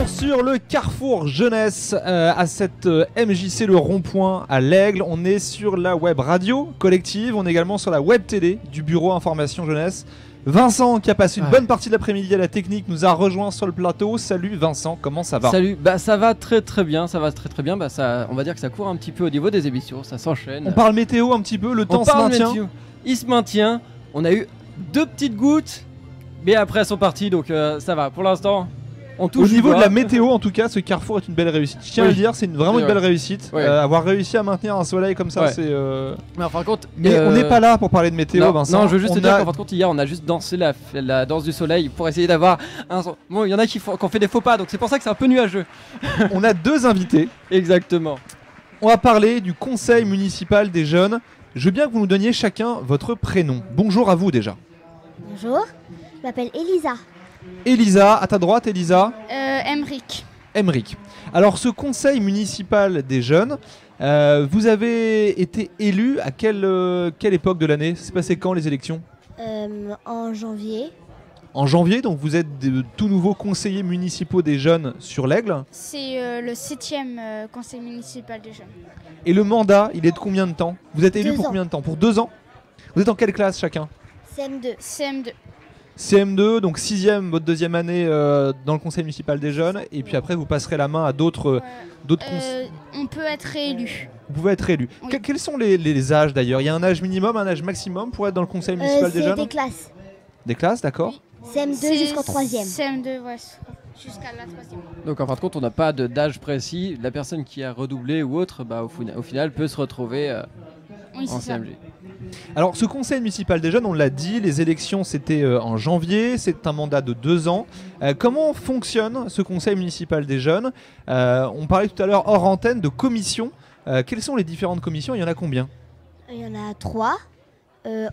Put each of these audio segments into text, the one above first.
retour sur le Carrefour Jeunesse à cette MJC Le Rond-Point à l'Aigle. On est sur la web radio collective, on est également sur la web télé du bureau Information Jeunesse. Vincent, qui a passé une bonne partie de l'après-midi à la technique, nous a rejoint sur le plateau. Salut Vincent, comment ça va? Salut, ça va très bien, ça va très bien. On va dire que ça court un petit peu au niveau des émissions, ça s'enchaîne. On parle météo un petit peu, le temps se maintient. Météo. Il se maintient, on a eu 2 petites gouttes, mais après elles sont parties, donc ça va. Pour l'instant, on touche. Au niveau de la météo, en tout cas, ce Carrefour est une belle réussite. Je tiens à le dire, c'est vraiment une belle réussite. Avoir réussi à maintenir un soleil comme ça, c'est. Mais en fin de compte, mais on n'est pas là pour parler de météo, Vincent. Non, je veux juste te dire qu'en fin de compte, hier, on a juste dansé la danse du soleil pour essayer d'avoir un. Bon, il y en a qui ont fait des faux pas, donc c'est pour ça que c'est un peu nuageux. On a 2 invités. Exactement. On va parler du conseil municipal des jeunes. Je veux bien que vous nous donniez chacun votre prénom. Bonjour à vous déjà. Bonjour, je m'appelle Elisa. Elisa, à ta droite, Elisa. Emric. Emric. Alors, ce conseil municipal des jeunes, vous avez été élu à quelle époque de l'année? Ça s'est passé quand les élections? En janvier. En janvier, donc vous êtes de tout nouveaux conseillers municipaux des jeunes sur l'Aigle. C'est le 7e conseil municipal des jeunes. Et le mandat, il est de combien de temps? Vous êtes élu 2 pour ans. combien de temps? Pour 2 ans? Vous êtes en quelle classe chacun? CM2. CM2. CM2, donc 6e, votre 2e année dans le conseil municipal des jeunes. Et puis après, vous passerez la main à d'autres conseils. On peut être réélu. Vous pouvez être élu. Oui. Quels sont les âges d'ailleurs? Il y a un âge minimum, un âge maximum pour être dans le conseil municipal des jeunes? C'est des classes. Des classes, d'accord. CM2 jusqu'en 3e. CM2, ouais, jusqu'à la 3e. Donc en fin de compte, on n'a pas d'âge précis. La personne qui a redoublé ou autre, au final, peut se retrouver Oui, en c'est ça. CMG. Alors ce conseil municipal des jeunes, on l'a dit, les élections c'était en janvier, c'est un mandat de 2 ans. Comment fonctionne ce conseil municipal des jeunes? On parlait tout à l'heure hors antenne de commissions. Quelles sont les différentes commissions? Il y en a combien? Il y en a 3.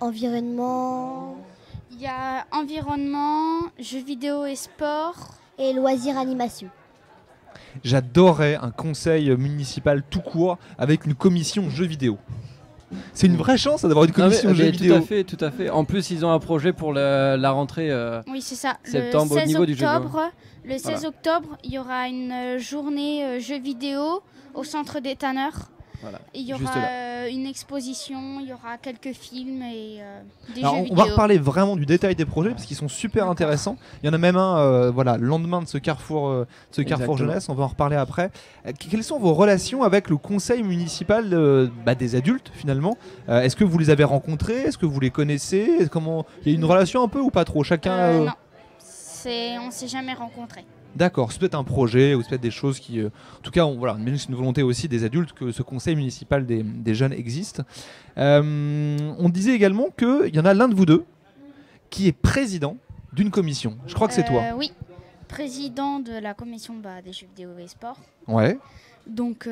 Environnement Il y a environnement, jeux vidéo et sport. et loisirs animation. J'adorerais un conseil municipal tout court avec une commission jeux vidéo. C'est une vraie chance d'avoir une commission jeux vidéo. Tout à fait. En plus, ils ont un projet pour la rentrée. Oui, c'est ça. Septembre, le au 16 niveau du jeu octobre, le 16 Voilà. octobre, il y aura une journée jeux vidéo au centre des tanneurs. Voilà. Et il y Juste aura là. une exposition, il y aura quelques films et des Alors, jeux on vidéo. va reparler vraiment du détail des projets parce qu'ils sont super intéressants. Il y en a même un le lendemain de ce Carrefour Exactement. Jeunesse, on va en reparler après. Quelles sont vos relations avec le conseil municipal des adultes finalement? Est-ce que vous les avez rencontrés? Est-ce que vous les connaissez? Comment... Il y a une relation un peu ou pas trop? Chacun Non, on s'est jamais rencontrés. D'accord, c'est peut-être un projet ou c'est peut-être des choses qui... en tout cas, c'est une volonté aussi des adultes que ce conseil municipal des jeunes existe. On disait également qu'il y en a l'un de vous deux qui est président d'une commission. Je crois que c'est toi. Oui, président de la commission des jeux vidéo et sport. Ouais. Donc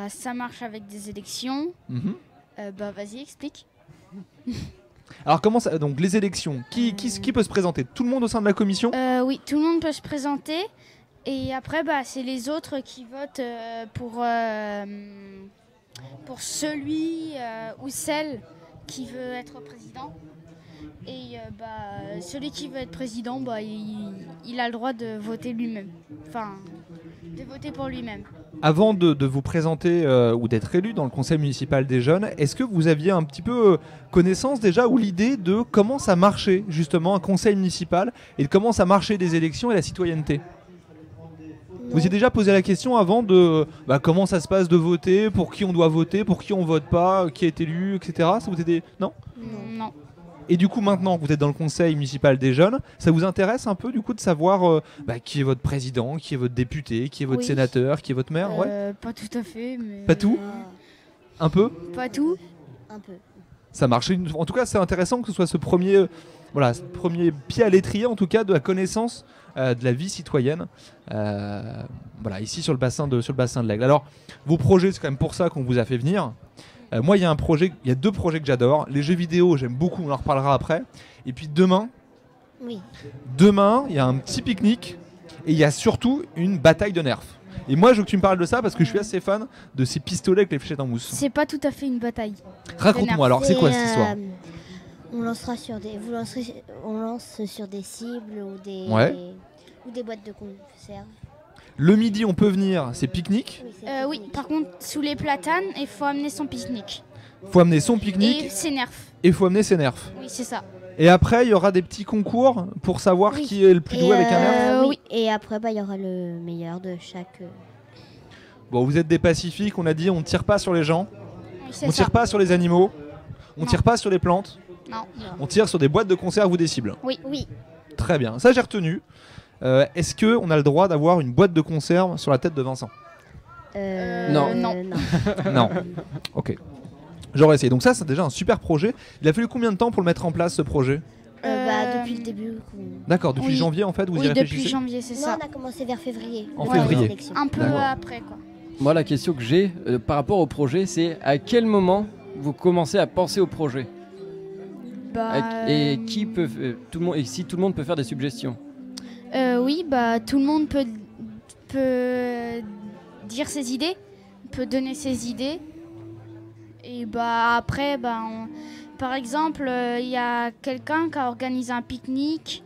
ça marche avec des élections. Mhm. Vas-y, explique. Alors comment ça... Donc les élections, qui peut se présenter? Tout le monde au sein de la commission? Oui, tout le monde peut se présenter. Et après, c'est les autres qui votent pour celui ou celle qui veut être président. Et celui qui veut être président, il a le droit de voter lui-même. Enfin, de voter pour lui-même. Avant de vous présenter ou d'être élu dans le conseil municipal des jeunes, est-ce que vous aviez un petit peu connaissance déjà ou l'idée de comment ça marchait justement un conseil municipal et de comment ça marchait des élections et la citoyenneté? Vous avez déjà posé la question avant de comment ça se passe de voter, pour qui on doit voter, pour qui on vote pas, qui est élu, etc. Ça vous était... Non? Non. Et du coup maintenant que vous êtes dans le conseil municipal des jeunes, ça vous intéresse un peu du coup de savoir qui est votre président, qui est votre député, qui est votre Oui. sénateur, qui est votre maire? Ouais. Pas tout à fait, mais... Pas tout? Un peu? Pas tout. Un peu. Ça marche. En tout cas, c'est intéressant que ce soit ce premier pied à l'étrier, en tout cas, de la connaissance de la vie citoyenne. Ici sur le bassin de l'Aigle. Alors, vos projets, c'est quand même pour ça qu'on vous a fait venir. Moi, il y a 2 projets que j'adore. Les jeux vidéo, j'aime beaucoup. On en reparlera après. Et puis demain, il y a un petit pique-nique et il y a surtout une bataille de nerfs. Et moi, je veux que tu me parles de ça parce que je suis assez fan de ces pistolets avec les fléchettes en mousse. C'est pas tout à fait une bataille. Raconte-moi alors, c'est quoi cette histoire? On lance sur des cibles ou des boîtes de conserve. Le midi, on peut venir, c'est pique-nique. Oui, par contre, sous les platanes, il faut amener son pique-nique. Faut amener son pique-nique Et ses nerfs. et il faut amener ses nerfs. Oui, c'est ça. Et après, il y aura des petits concours pour savoir Oui. qui est le plus doué avec un nerf. Oui. Et après, il y aura le meilleur de chaque. Bon, vous êtes des pacifiques, on a dit, on ne tire pas sur les gens, Oui, c'est on ça. tire pas sur les animaux, on Non. tire pas sur les plantes, Non. on tire sur des boîtes de conserve ou des cibles. Oui. Très bien, ça j'ai retenu. Est-ce qu'on a le droit d'avoir une boîte de conserve sur la tête de Vincent? Non. Non. Non. Ok. J'aurais essayé. Donc ça, c'est déjà un super projet. Il a fallu combien de temps pour le mettre en place, ce projet? Depuis le début. D'accord, depuis Oui. janvier en fait, vous y Oui, depuis réfléchissez? janvier, c'est Non, ça. on a commencé vers février. En Avant les février. élections. Un peu D'accord. après, quoi. Moi, la question que j'ai par rapport au projet, c'est à quel moment vous commencez à penser au projet? Et qui peut, tout le monde, et si tout le monde peut faire des suggestions? Oui, bah tout le monde peut dire ses idées, peut donner ses idées. Et bah après, par exemple, il y a quelqu'un qui a organisé un pique-nique.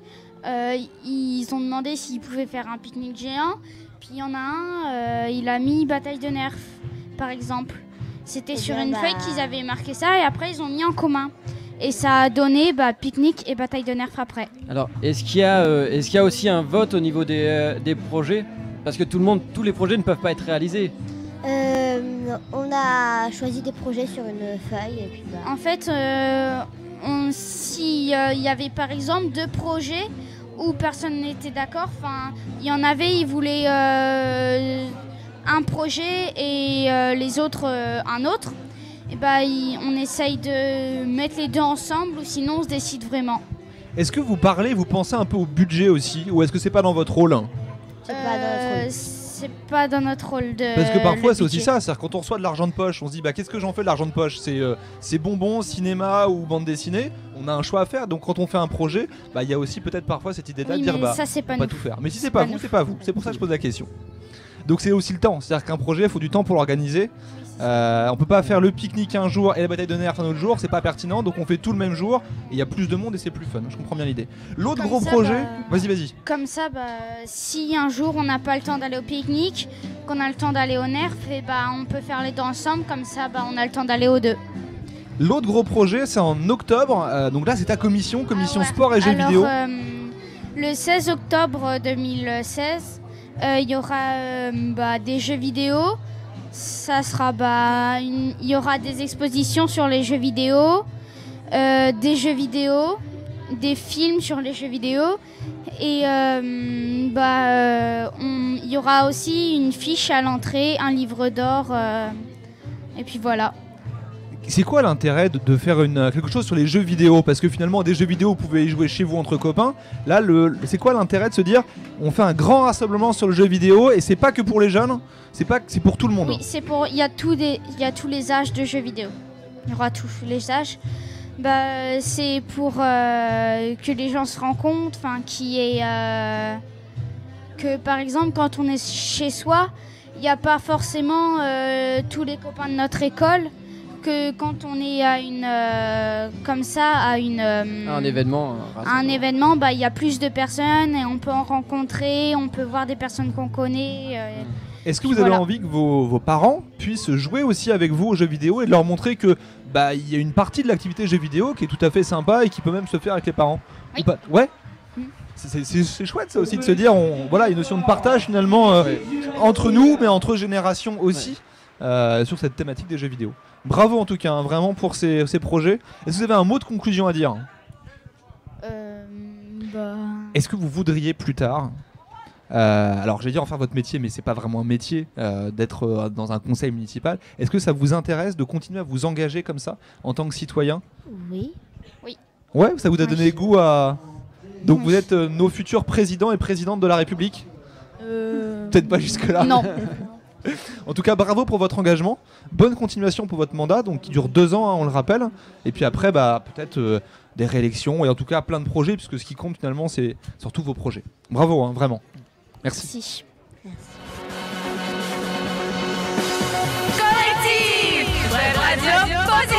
Ils ont demandé s'ils pouvaient faire un pique-nique géant. Puis il y en a un, il a mis bataille de nerfs, par exemple. C'était Eh sur bien, une bah- feuille qu'ils avaient marqué ça et après ils ont mis en commun. Et ça a donné pique-nique et bataille de nerfs après. Alors, est-ce qu'il y a aussi un vote au niveau des projets? Parce que tous les projets ne peuvent pas être réalisés. On a choisi des projets sur une feuille et puis bah. En fait, s'il y avait par exemple 2 projets où personne n'était d'accord, enfin, il y en avait, ils voulaient un projet et les autres un autre. Et on essaye de mettre les deux ensemble ou sinon on se décide vraiment. Est-ce que vous pensez un peu au budget aussi, ou est-ce que c'est pas dans votre rôle? C'est pas dans notre rôle. C'est pas dans notre rôle de. Parce que parfois le c'est aussi budget. ça, c'est-à-dire quand on reçoit de l'argent de poche, on se dit qu'est-ce que j'en fais de l'argent de poche? C'est bonbons, cinéma ou bande dessinée, on a un choix à faire, donc quand on fait un projet, il y a aussi peut-être parfois cette idée-là Oui, de dire mais ça c'est pas on va nous. tout faire. Mais si C'est c'est pas pas vous, nous. c'est pas vous, c'est pour ça que je pose la question. Donc c'est aussi le temps, c'est-à-dire qu'un projet, il faut du temps pour l'organiser. On peut pas faire le pique-nique un jour et la bataille de nerfs un autre jour, c'est pas pertinent, donc on fait tout le même jour et il y a plus de monde et c'est plus fun. Je comprends bien l'idée. L'autre Comme gros ça, projet, vas-y. Comme ça, si un jour on n'a pas le temps d'aller au pique-nique, qu'on a le temps d'aller au nerf, et on peut faire les deux ensemble, comme ça on a le temps d'aller aux deux. L'autre gros projet, c'est en octobre, donc là c'est ta commission Ah ouais. sport et jeux Alors, vidéo. Le 16 octobre 2016, il y aura des jeux vidéo. Ça sera il y aura des expositions sur les jeux vidéo, des jeux vidéo, des films sur les jeux vidéo et il y aura aussi une fiche à l'entrée, un livre d'or et puis voilà. C'est quoi l'intérêt de faire quelque chose sur les jeux vidéo? Parce que finalement, des jeux vidéo, vous pouvez y jouer chez vous entre copains. Là, c'est quoi l'intérêt de se dire on fait un grand rassemblement sur le jeu vidéo et c'est pas que pour les jeunes, c'est pour tout le monde? Oui, il y a tous les âges de jeux vidéo. Il y aura tous les âges. C'est pour que les gens se rencontrent, que par exemple quand on est chez soi, il n'y a pas forcément tous les copains de notre école. Que quand on est à Un événement. un événement, il y a plus de personnes et on peut en rencontrer, on peut voir des personnes qu'on connaît. Est-ce que vous avez Voilà. envie que vos parents puissent jouer aussi avec vous aux jeux vidéo et de leur montrer que il y a une partie de l'activité jeux vidéo qui est tout à fait sympa et qui peut même se faire avec les parents? Oui. Ou pas? Ouais. Mm. C'est chouette ça aussi de se dire une notion de partage finalement entre nous mais entre générations aussi sur cette thématique des jeux vidéo. Bravo en tout cas vraiment pour ces projets. Est-ce que vous avez un mot de conclusion à dire? Est-ce que vous voudriez plus tard alors j'allais dire en faire votre métier mais c'est pas vraiment un métier d'être dans un conseil municipal. Est-ce que ça vous intéresse de continuer à vous engager comme ça en tant que citoyen? Oui. Ouais, ça vous a donné goût à... Donc Oui. vous êtes nos futurs présidents et présidentes de la République? Peut-être pas jusque là. Non. En tout cas bravo pour votre engagement. Bonne continuation pour votre mandat donc qui dure 2 ans on le rappelle. Et puis après peut-être des réélections et en tout cas plein de projets puisque ce qui compte finalement c'est surtout vos projets. Bravo vraiment. Merci. Merci. Collectif Web Radio Positive.